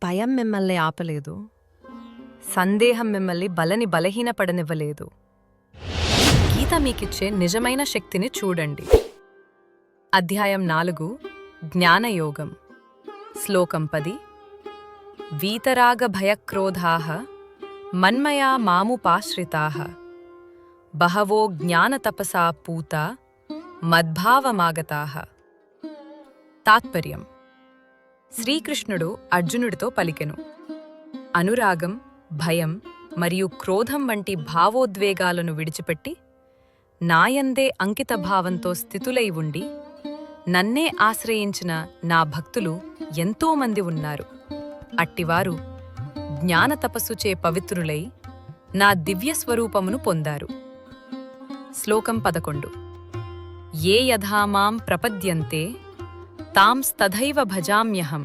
భయం మిమ్మల్ని ఆపలేదు. సందేహం మిమ్మల్ని బలహీనపడనివ్వలేదు. గీత మీకిచ్చే నిజమైన శక్తిని చూడండి. అధ్యాయం 4 జ్ఞానయోగం. శ్లోకం 10. వీతరాగభయక్రోధాః మన్మయా మాముపాశ్రితాః బహవో జ్ఞానతపసా పూతా మద్భావమాగతాః. తాత్పర్యం: శ్రీకృష్ణుడు అర్జునుడితో పలికెను, అనురాగం, భయం మరియు క్రోధం వంటి భావోద్వేగాలను విడిచిపెట్టి నాయందే అంకితభావంతో స్థితులై ఉండి నన్నే ఆశ్రయించిన నా భక్తులు ఎంతోమంది ఉన్నారు. అట్టివారు జ్ఞానతపస్సుచే పవిత్రులై నా దివ్యస్వరూపమును పొందారు. శ్లోకం 11. ఏ యథా మాం ప్రపద్యంతే తాంస్తథైవ భజామ్యహం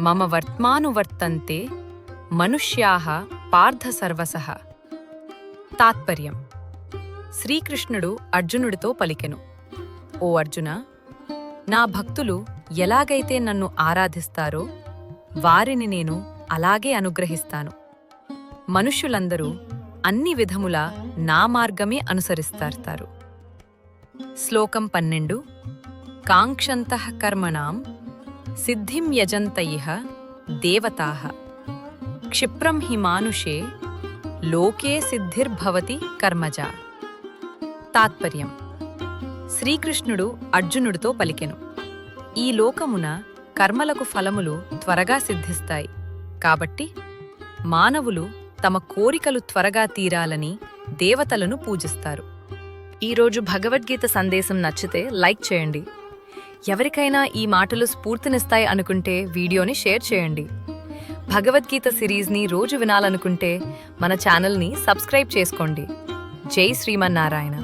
మమ వర్త్మానువర్తంతే మనుష్యాః పార్థ సర్వసః. తాత్పర్యం: శ్రీకృష్ణుడు అర్జునుడితో పలికెను, ఓ అర్జున, నా భక్తులు ఎలాగైతే నన్ను ఆరాధిస్తారో వారిని నేను అలాగే అనుగ్రహిస్తాను. మనుష్యులందరూ అన్ని విధములా నా మార్గమే అనుసరిస్తారు. శ్లోకం 12. కాంక్షంతః కర్మణాం సిద్ధిం యజంత ఇహ దేవతాః క్షిప్రం హి మానుషే లోకే సిద్ధిర్భవతి కర్మజా. తాత్పర్యం: శ్రీకృష్ణుడు అర్జునుడితో పలికెను, ఈ లోకమున కర్మలకు ఫలములు త్వరగా సిద్ధిస్తాయి. కాబట్టి మానవులు తమ కోరికలు త్వరగా తీరాలని దేవతలను పూజిస్తారు. ఈరోజు భగవద్గీత సందేశం నచ్చితే లైక్ చేయండి. ఎవరికైనా ఈ మాటలు స్ఫూర్తినిస్తాయి అనుకుంటే వీడియోని షేర్ చేయండి. భగవద్గీత సిరీస్ని రోజు వినాలనుకుంటే మన ఛానల్ని సబ్స్క్రైబ్ చేసుకోండి. జై శ్రీమన్నారాయణ.